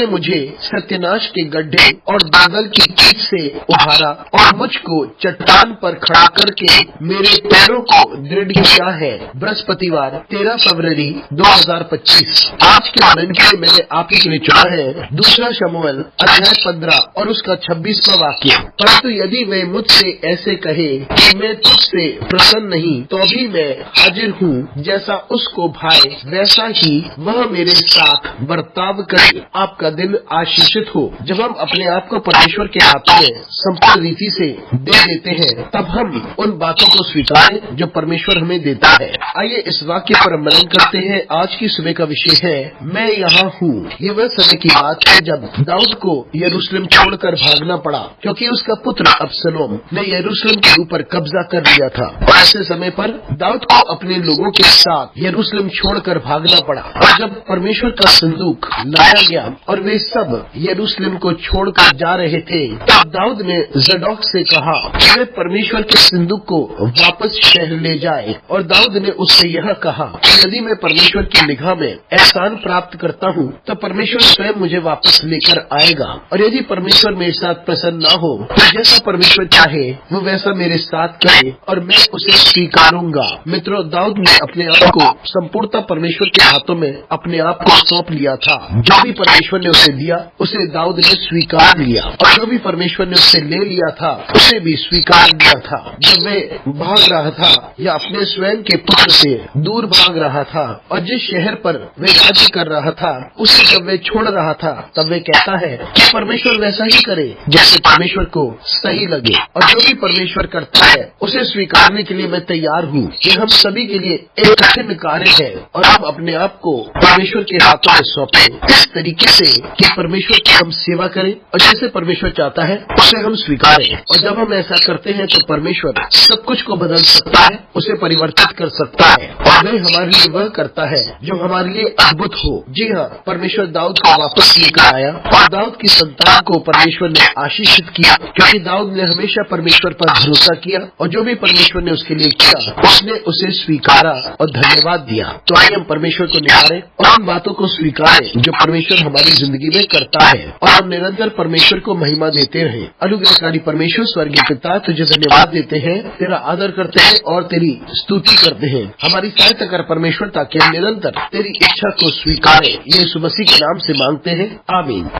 तूने मुझे सत्यानाश के गड्ढे और दलदल की कीच से उभारा और मुझको चट्टान पर खड़ा करके मेरे पैरों को दृढ़ किया है। बृहस्पतिवार 13 फरवरी 2025। आज के वर्णन के लिए मैंने आपके लिए चुना है 2 शमूएल अध्याय 15 और उसका 26वां वाक्य। परंतु यदि वे मुझसे ऐसे कहे कि मैं तुझसे प्रसन्न नहीं, तो भी मैं हाजिर हूँ, जैसा उसको भाए वैसा ही वह मेरे साथ बर्ताव करे। आपका दिन आशीषित हो। जब हम अपने आप को परमेश्वर के हाथों में संपूर्ण रीति से दे देते हैं, तब हम उन बातों को स्वीकारें जो परमेश्वर हमें देता है। आइए इस वाक्य पर मनन करते हैं। आज की सुबह का विषय है मैं यहाँ हूँ। ये वह समय की बात है जब दाऊद को यरूशलेम छोड़कर भागना पड़ा, क्योंकि उसका पुत्र अबसलोम ने यरूशलेम के ऊपर कब्जा कर लिया था। ऐसे समय पर दाऊद को अपने लोगों के साथ यरूशलेम छोड़कर भागना पड़ा। और जब परमेश्वर का संदूक लाया गया और वे सब यरूशलेम को छोड़कर जा रहे थे, तब दाऊद ने जदोक से कहा कि वे परमेश्वर के संदूक को वापस शहर ले जाए। और दाऊद ने उससे यह कहा कि यदि मैं परमेश्वर की निगाह में एहसान प्राप्त करता हूँ, तो परमेश्वर स्वयं मुझे वापस लेकर आएगा। और यदि परमेश्वर मेरे साथ प्रसन्न न हो, तो जैसा परमेश्वर चाहे वो वैसा मेरे साथ करे और मैं उसे स्वीकारूंगा। मित्रों, दाऊद ने अपने आप को संपूर्णता परमेश्वर के हाथों में अपने आप को सौंप लिया था। जो भी परमेश्वर ने उसे दिया, उसे दाऊद ने स्वीकार लिया, और जो भी परमेश्वर ने उससे ले लिया था, उसे भी स्वीकार लिया था। जब वे भाग रहा था या अपने स्वयं के पुत्र से दूर भाग रहा था, और जिस शहर पर वे राज्य कर रहा था, उसे जब वे छोड़ रहा था, तब वे कहता है कि परमेश्वर वैसा ही करे जैसे परमेश्वर को सही लगे। और जो भी परमेश्वर करता है, उसे स्वीकारने के लिए मैं तैयार हूँ। ये हम सभी के लिए एक कठिन कार्य है, और हम अपने आप को परमेश्वर के हाथों में सौंपे इस तरीके से कि परमेश्वर की हम सेवा करें, और जैसे परमेश्वर चाहता है उसे हम स्वीकारें। और जब हम ऐसा करते हैं, तो परमेश्वर सब कुछ को बदल सकता है, उसे परिवर्तित कर सकता है, और वह हमारे लिए वह करता है जो हमारे लिए अद्भुत हो। जी हाँ, परमेश्वर दाऊद को वापस लेकर आया, और दाऊद की संतान को परमेश्वर ने आशीषित किया, क्योंकि दाऊद ने हमेशा परमेश्वर पर भरोसा किया, और जो भी परमेश्वर ने उसके लिए किया, उसने उसे स्वीकारा और धन्यवाद दिया। तो आइए हम परमेश्वर को निहारें और उन बातों को स्वीकारें जो परमेश्वर हमारी जिंदगी में करता है, और हम निरंतर परमेश्वर को महिमा देते रहें। अनुग्रहकारी परमेश्वर स्वर्गीय पिता, तुझे धन्यवाद देते हैं, तेरा आदर करते हैं और तेरी स्तुति करते हैं। हमारी सहायता कर परमेश्वर, ताकि हम निरंतर तेरी इच्छा को स्वीकारें। यीशु मसीह के नाम से मांगते हैं, आमीन।